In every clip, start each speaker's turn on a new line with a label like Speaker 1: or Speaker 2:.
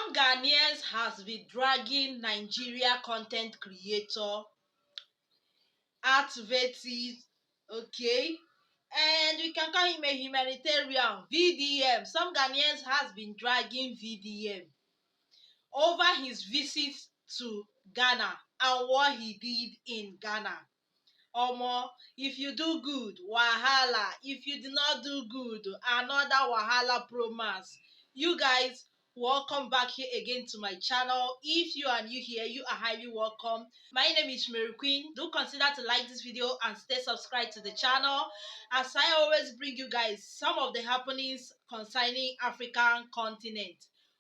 Speaker 1: Some Ghanaians has been dragging Nigeria content creator, activities, okay, and we can call him a humanitarian. VDM. Some Ghanaians has been dragging VDM over his visit to Ghana and what he did in Ghana. Omo, if you do good, wahala. If you do not do good, another wahala promise. You guys, welcome back here again to my channel. If you are new here, you are highly welcome. My name is Mary Queen. Do consider to like this video and stay subscribed to the channel, as I always bring you guys some of the happenings concerning African continent.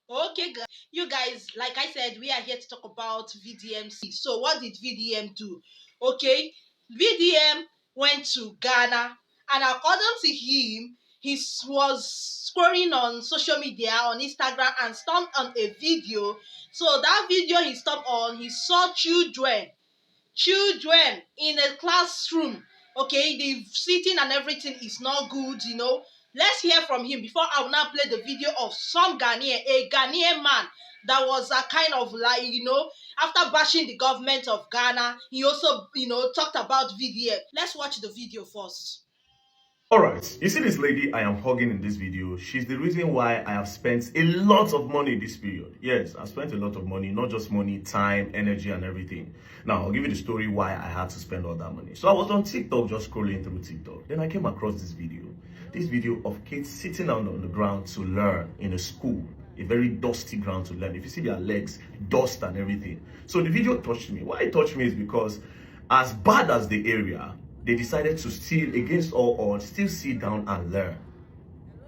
Speaker 1: Okay, guys, you guys, like I said, we are here to talk about VDMC. So what did VDM do? Okay, VDM went to Ghana, and according to him, he was scrolling on social media, on Instagram, and stopped on a video. So that video he stopped on, he saw children in a classroom. Okay, the sitting and everything is not good, you know. Let's hear from him before I will now play the video of some a Ghanaian man that was a kind of like, you know, after bashing the government of Ghana, he also, you know, talked about VDM. Let's watch the video first.
Speaker 2: Alright, you see this lady I am hugging in this video. She's the reason why I have spent a lot of money this period. Yes, I've spent a lot of money, not just money, time, energy, and everything. Now, I'll give you the story why I had to spend all that money. So I was on TikTok, just scrolling through TikTok. Then I came across this video. This video of kids sitting down on the ground to learn in a school. A very dusty ground to learn. If you see their legs, dust and everything. So the video touched me. Why it touched me is because as bad as the area, they decided to still, against all odds, still sit down and learn.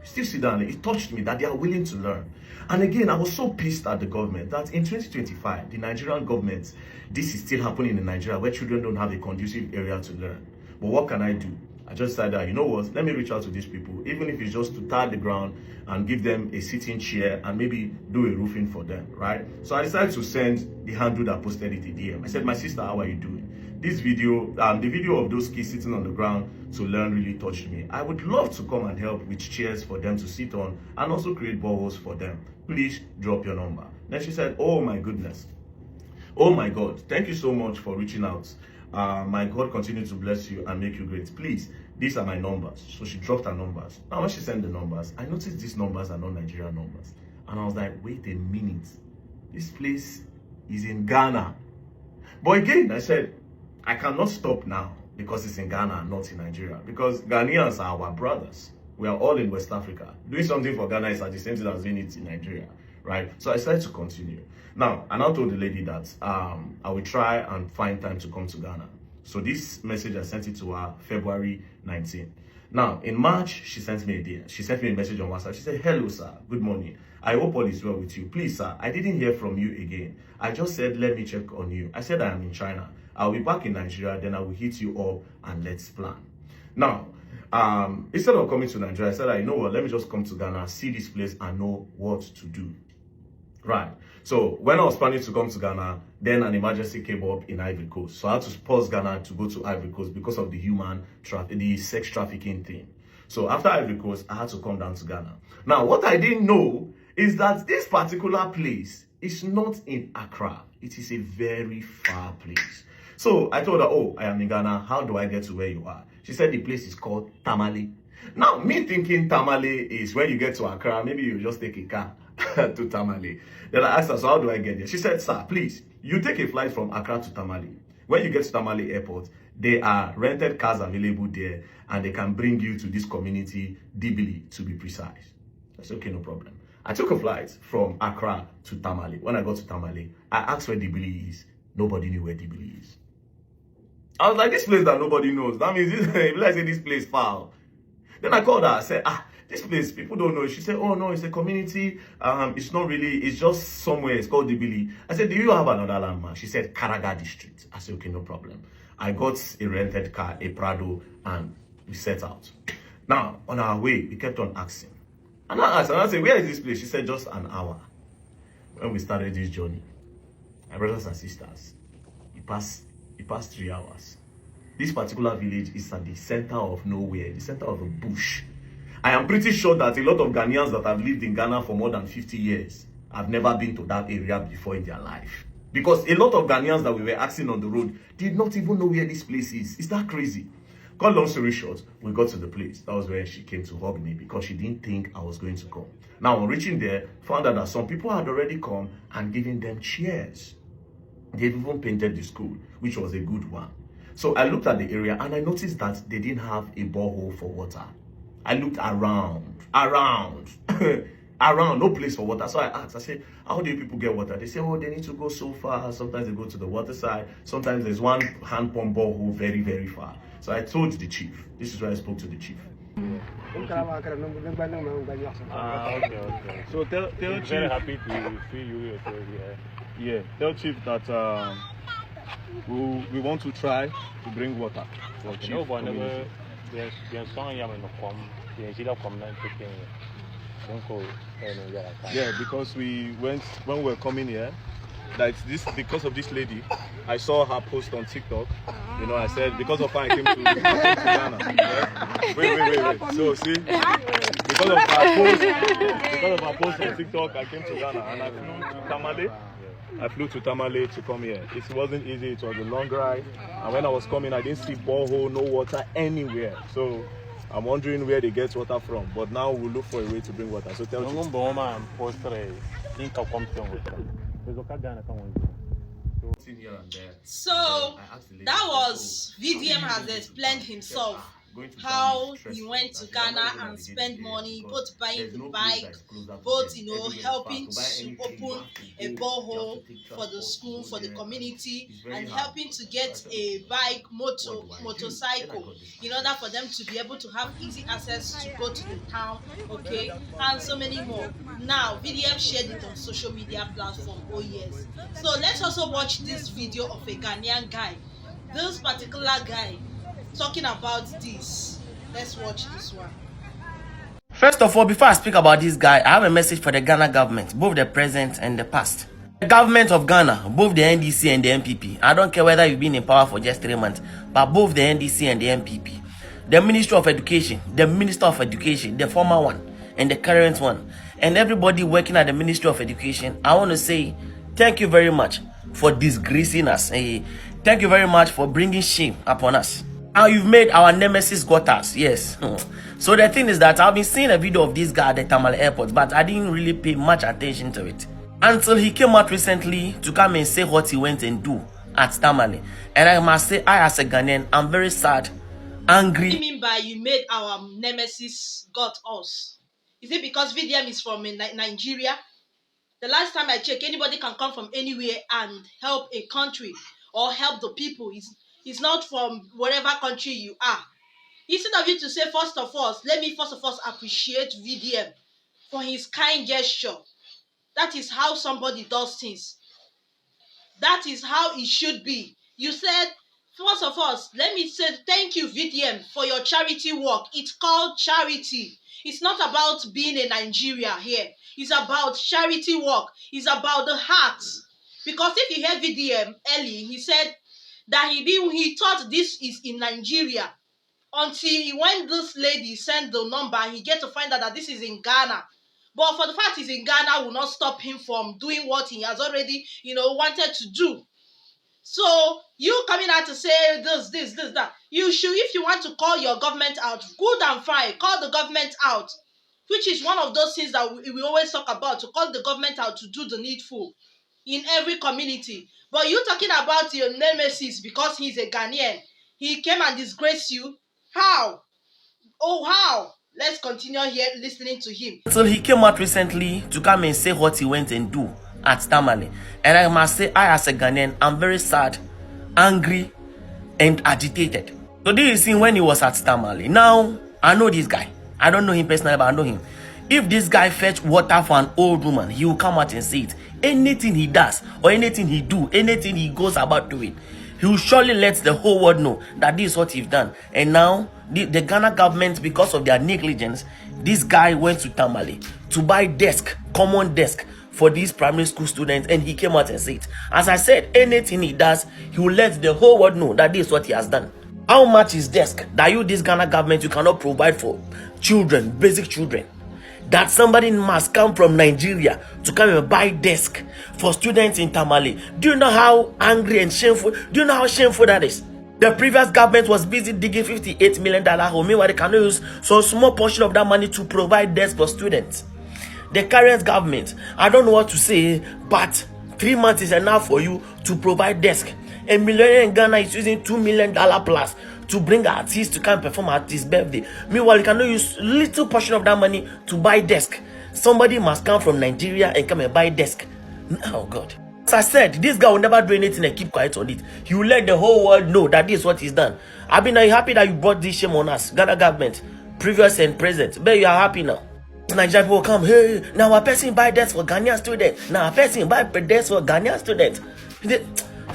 Speaker 2: Still sit down. It touched me that they are willing to learn. And again, I was so pissed at the government that in 2025, the Nigerian government, this is still happening in Nigeria where children don't have a conducive area to learn. But what can I do? I just decided, you know what, let me reach out to these people, even if it's just to tar the ground and give them a sitting chair and maybe do a roofing for them, right? So I decided to send the handle that posted it a DM. I said, my sister, how are you doing? This video, the video of those kids sitting on the ground to learn really touched me. I would love to come and help with chairs for them to sit on and also create boreholes for them. Please drop your number. Then she said, oh my goodness. Oh my God, thank you so much for reaching out. My God continue to bless you and make you great. Please, these are my numbers. So she dropped her numbers. Now when she sent the numbers, I noticed these numbers are not Nigerian numbers. And I was like, wait a minute. This place is in Ghana. But again, I said, I cannot stop now because it's in Ghana and not in Nigeria. Because Ghanaians are our brothers. We are all in West Africa. Doing something for Ghana is at the same thing as doing it in Nigeria, right? So I decided to continue. Now, I now told the lady that I will try and find time to come to Ghana. So this message, I sent it to her February 19. Now, in March, she sent me a DM. She sent me a message on WhatsApp. She said, hello, sir. Good morning. I hope all is well with you. Please, sir, I didn't hear from you again. I just said, let me check on you. I said I am in China. I'll be back in Nigeria, then I will hit you up and let's plan. Now, instead of coming to Nigeria, I said, you know what, let me just come to Ghana, see this place and know what to do. Right. So when I was planning to come to Ghana, then an emergency came up in Ivory Coast. So I had to pause Ghana to go to Ivory Coast because of the sex trafficking thing. So after Ivory Coast, I had to come down to Ghana. Now, what I didn't know is that this particular place is not in Accra. It is a very far place. So I told her, oh, I am in Ghana. How do I get to where you are? She said the place is called Tamale. Now, me thinking Tamale is when you get to Accra, maybe you just take a car to Tamale. Then I asked her, so how do I get there? She said, sir, please, you take a flight from Accra to Tamale. When you get to Tamale Airport, there are rented cars available there, and they can bring you to this community, Dibili, to be precise. I said, okay, no problem. I took a flight from Accra to Tamale. When I got to Tamale, I asked where Dibili is. Nobody knew where Dibili is. I was like, this place that nobody knows. That means this place foul. Then I called her. I said, this place, people don't know. She said, oh no, it's a community. It's not really, it's just somewhere. It's called Dibili. I said, do you have another landmark? She said, Karaga District. I said, okay, no problem. I got a rented car, a Prado, and we set out. Now, on our way, we kept on asking. And I asked, and I said, where is this place? She said, just an hour. When we started this journey, my brothers and sisters, it passed 3 hours. This particular village is at the center of nowhere, the center of a bush. I am pretty sure that a lot of Ghanaians that have lived in Ghana for more than 50 years have never been to that area before in their life. Because a lot of Ghanaians that we were asking on the road did not even know where this place is. Is that crazy? Cut long story short, we got to the place. That was where she came to hug me because she didn't think I was going to come. Now, on reaching there, found out that some people had already come and given them chairs. They even painted the school, which was a good one. So I looked at the area and I noticed that they didn't have a borehole for water. I looked around, no place for water. So I asked, I said, how do you people get water? They say, oh, they need to go so far. Sometimes they go to the water side. Sometimes there's one hand pump borehole very, very far. So I told the chief. This is where I spoke to the chief.
Speaker 3: Okay. So tell Chief. Very happy to see you here. Yeah, tell Chief that we want to try to bring water for Chief. Yeah, because when we were coming here, because of this lady, I saw her post on TikTok. You know, I said because of her I came to Ghana. Yeah? Wait. So see, because of her post on TikTok, I came to Ghana and I flew to Tamale. I flew to Tamale to come here. It wasn't easy. It was a long ride, and when I was coming, I didn't see borehole, no water anywhere. So I'm wondering where they get water from. But now we'll look for a way to bring water. So tell me.
Speaker 1: So that was VDM has explained himself how he went to Ghana and spent money, both buying the bike, both helping to open a borehole for the school, for the community, and helping to get a bike, motorcycle, in order for them to be able to have easy access to go to the town, okay, and so many more. Now VDM shared it on social media platform. Oh yes. So let's also watch this video of a Ghanaian guy, this particular guy, talking about this. Let's watch this one.
Speaker 4: First of all, before I speak about this guy, I have a message for the Ghana government, both the present and the past. The government of Ghana, both the NDC and the MPP, I don't care whether you've been in power for just 3 months, but both the NDC and the MPP, the Ministry of Education, the Minister of Education, the former one and the current one, and everybody working at the Ministry of Education, I want to say thank you very much for disgracing us. Thank you very much for bringing shame upon us. Now you've made our nemesis got us, yes. So the thing is that I've been seeing a video of this guy at the Tamale airport, but I didn't really pay much attention to it until he came out recently to come and say what he went and do at Tamale. And I must say, I as a Ghanaian, I'm very sad, angry.
Speaker 1: What do you mean by you made our nemesis got us? Is it because VDM is from Nigeria? The last time I checked, anybody can come from anywhere and help a country or help the people. It's not from whatever country you are. Instead of you to say, first of all, let me first of all appreciate VDM for his kind gesture. That is how somebody does things. That is how it should be. You said, first of all, let me say thank you, VDM, for your charity work. It's called charity. It's not about being in Nigeria here. It's about charity work. It's about the heart. Because if you hear VDM early, he said that he thought this is in Nigeria until when this lady sent the number, he get to find out that this is in Ghana. But for the fact he's in Ghana will not stop him from doing what he has already, wanted to do. So you coming out to say this, that. You should, if you want to call your government out, good and fine, call the government out, which is one of those things that we always talk about, to call the government out to do the needful in every community. But you talking about your nemesis because he's a Ghanaian. He came and disgraced you. How? Oh, how? Let's continue here listening to him.
Speaker 4: So he came out recently to come and say what he went and do at Tamale. And I must say, I as a Ghanaian, I'm very sad, angry, and agitated. So this is him when he was at Tamale. Now, I know this guy. I don't know him personally, but I know him. If this guy fetch water for an old woman, he will come out and say it. Anything he does, or anything he do, anything he goes about doing, he will surely let the whole world know that this is what he's done. And now, the Ghana government, because of their negligence, this guy went to Tamale to buy common desk for these primary school students, and he came out and said it. As I said, anything he does, he will let the whole world know that this is what he has done. How much is desk that you, this Ghana government, you cannot provide for children, basic children? that somebody must come from Nigeria to come and buy desk for students in Tamale. Do you know how angry and shameful? Do you know how shameful that is? The previous government was busy digging $58 million hole. Meanwhile, they cannot use some small portion of that money to provide desks for students. The current government, I don't know what to say, but 3 months is enough for you to provide desk. A millionaire in Ghana is using $2 million plus to bring artists to come perform at his birthday. Meanwhile, you cannot use little portion of that money to buy desk. Somebody must come from Nigeria and come and buy desk. Oh God. As I said, this guy will never do anything and keep quiet on it. He will let the whole world know that this is what he's done. I mean, are you happy that you brought this shame on us, Ghana government, previous and present? But you are happy now. Nigerian people come, hey, now a person buy desk for Ghanaian students. Now a person buy desk for Ghanaian students.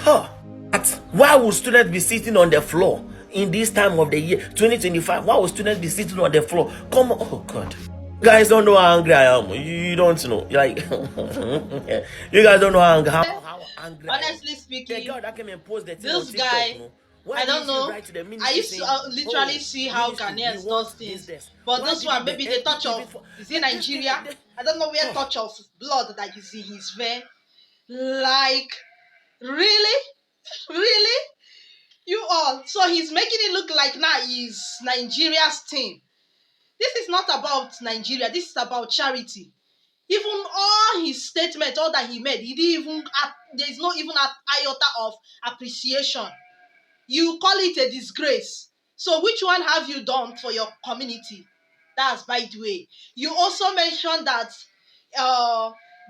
Speaker 4: But why would students be sitting on the floor in this time of the year, 2025? Why would students be sitting on the floor? Come on, oh God. You guys don't know how angry I am. You don't know. Like, you guys don't know how angry
Speaker 1: Honestly
Speaker 4: I am.
Speaker 1: speaking,
Speaker 4: The girl that came and posted
Speaker 1: this guy, I don't know. I used to literally see how Ghanaians does things. But this one, maybe the touch of, is in Nigeria? I don't know where touch of blood that you see his vein. Like, really? Really? You all. So he's making it look like now he's Nigeria's team. This is not about Nigeria. This is about charity. Even all his statements, all that he made, he didn't even, there is not even an iota of appreciation. You call it a disgrace. So which one have you done for your community? That's by the way. You also mentioned that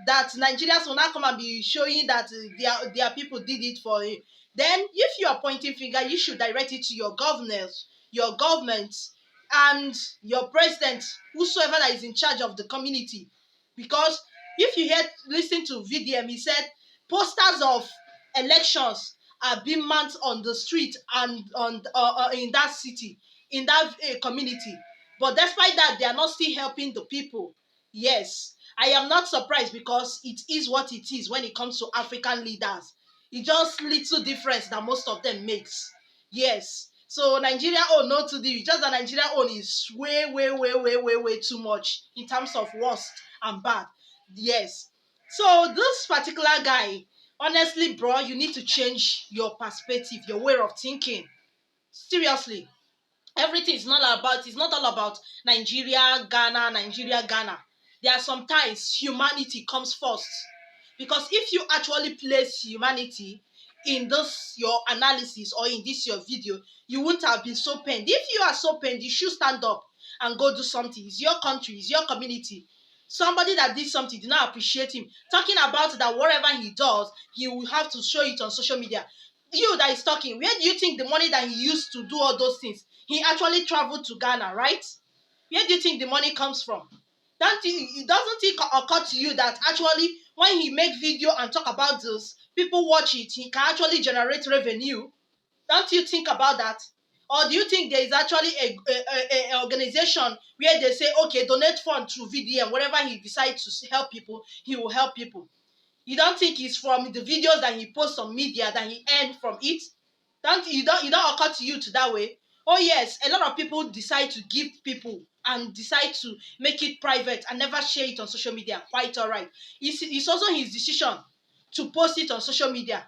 Speaker 1: that Nigerians will not come and be showing that their people did it for you. Then if you are pointing finger, you should direct it to your governors, your government, and your president, whosoever that is in charge of the community. Because if you listen to VDM, he said posters of elections are being mounted on the street and on in that city, in that community. But despite that, they are not still helping the people. Yes, I am not surprised because it is what it is when it comes to African leaders. It's just little difference that most of them makes. Yes. So Nigeria own not to do. Just that Nigeria own is way too much in terms of worst and bad. Yes. So this particular guy, honestly, bro, you need to change your perspective, your way of thinking. Seriously. Everything is not about, it's not all about Nigeria, Ghana. There are sometimes humanity comes first. Because if you actually place humanity in this your analysis or in this your video, you wouldn't have been so pained. If you are so pained, you should stand up and go do something. It's your country, it's your community. Somebody that did something did not appreciate him. Talking about that whatever he does, he will have to show it on social media. You that is talking, where do you think the money that he used to do all those things? He actually traveled to Ghana, right? Where do you think the money comes from? Doesn't it occur to you that actually when he make video and talk about this, people watch it, he can actually generate revenue? Don't you think about that? Or do you think there is actually a organization where they say, okay, donate fund to VDM, wherever he decides to help people, he will help people? You don't think it's from the videos that he posts on media that he earned from it? It don't occur to you to that way? Oh yes, a lot of people decide to give people and decide to make it private and never share it on social media. Quite all right. It's also his decision to post it on social media.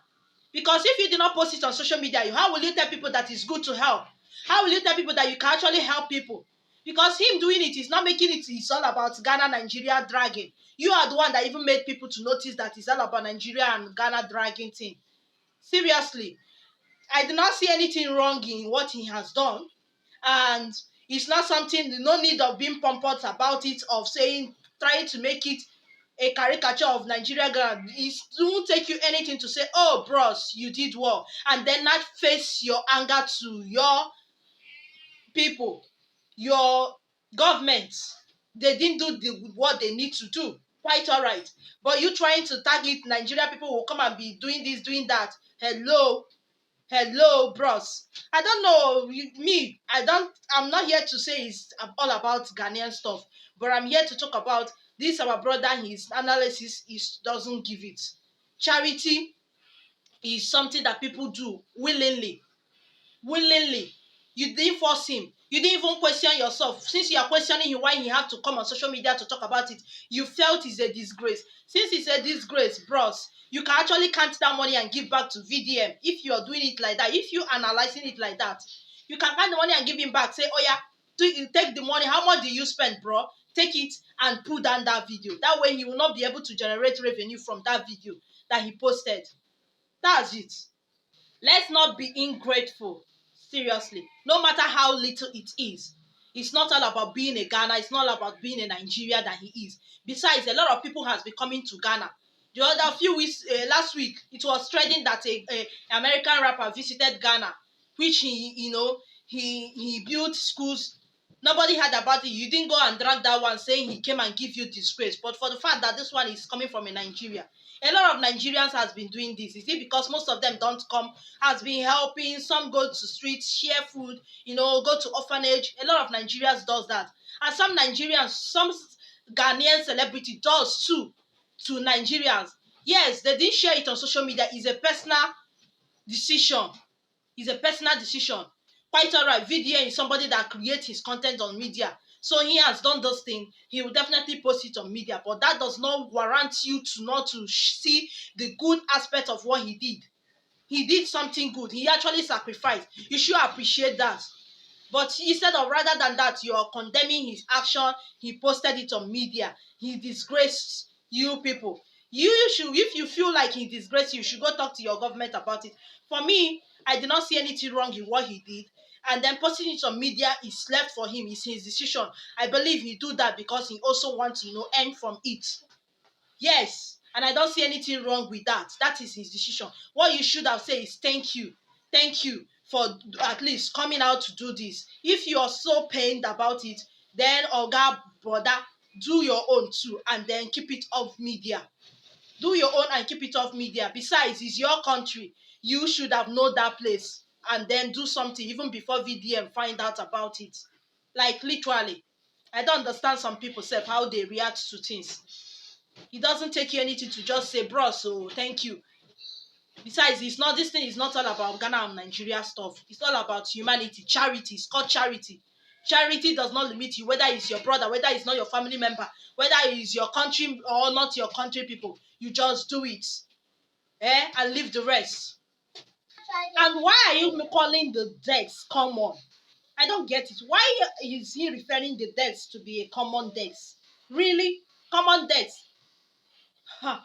Speaker 1: Because if you do not post it on social media, how will you tell people that it's good to help? How will you tell people that you can actually help people? Because him doing it is not making it's all about Ghana, Nigeria dragging. You are the one that even made people to notice that it's all about Nigeria and Ghana dragging thing. Seriously. I do not see anything wrong in what he has done. And it's not something, no need of being pompous about it, of saying, trying to make it a caricature of Nigeria. It won't take you anything to say, oh, bros, you did well. And then not face your anger to your people, your government. They didn't do what they need to do. Quite all right. But you trying to target Nigeria people will come and be doing this, doing that. Hello, bros. I don't know. I'm not here to say it's all about Ghanaian stuff, but I'm here to talk about this. Our brother, his analysis doesn't give it. Charity is something that people do willingly. You didn't force him. You didn't even question yourself. Since you are questioning him why he had to come on social media to talk about it, you felt it's a disgrace. Since it's a disgrace, bros, you can actually count that money and give back to VDM. If you are doing it like that, if you analyzing it like that, you can count the money and give him back. Say, oh yeah, take the money. How much did you spend, bro? Take it and pull down that video. That way he will not be able to generate revenue from that video that he posted. That's it. Let's not be ingrateful. Seriously. No matter how little it is. It's not all about being a Ghana. It's not all about being a Nigeria that he is. Besides, a lot of people has been coming to Ghana. The other few weeks, last week, it was trending that a American rapper visited Ghana, which he built schools. Nobody heard about it. You didn't go and drag that one saying he came and give you disgrace. But for the fact that this one is coming from a Nigeria, a lot of Nigerians has been doing this. Is it because most of them don't come, has been helping? Some go to streets, share food, go to orphanage. A lot of Nigerians does that. And some Nigerians, some Ghanaian celebrity does too to Nigerians. Yes, they didn't share it on social media. It's a personal decision. It's a personal decision. Quite alright. VDM is somebody that creates his content on media. So he has done those things. He will definitely post it on media. But that does not warrant you to not to see the good aspect of what he did. He did something good. He actually sacrificed. You should appreciate that. But instead of, rather than that, you are condemning his action. He posted it on media. He disgraced you people. You should, if you feel like he disgraced you, you should go talk to your government about it. For me, I did not see anything wrong in what he did. And then posting it on media is left for him. It's his decision. I believe he do that because he also wants to, earn from it. Yes, and I don't see anything wrong with that. That is his decision. What you should have said is thank you. Thank you for at least coming out to do this. If you are so pained about it, then Oga, brother, do your own too, and then keep it off media. Do your own and keep it off media. Besides, it's your country. You should have known that place and then do something even before VDM find out about it. Like literally. I don't understand some people say how they react to things. It doesn't take you anything to just say, bro, so thank you. Besides, this thing is not all about Ghana and Nigeria stuff. It's all about humanity, charity. It's called charity. Charity does not limit you, whether it's your brother, whether it's not your family member, whether it's your country or not your country people. You just do it. And leave the rest. And why are you calling the deaths common? I don't get it. Why is he referring the deaths to be a common death? Really? Common deaths? Huh.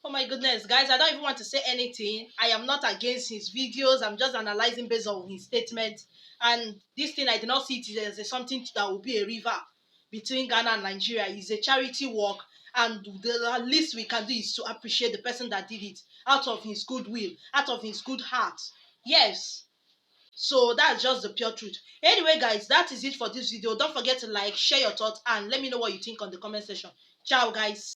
Speaker 1: Oh my goodness, guys, I don't even want to say anything. I am not against his videos. I'm just analyzing based on his statement. And this thing, I do not see it as something that will be a river between Ghana and Nigeria. It's a charity work. And the least we can do is to appreciate the person that did it out of his goodwill, out of his good heart. Yes. So that's just the pure truth. Anyway, guys, that is it for this video. Don't forget to like, share your thoughts, and let me know what you think on the comment section. Ciao, guys.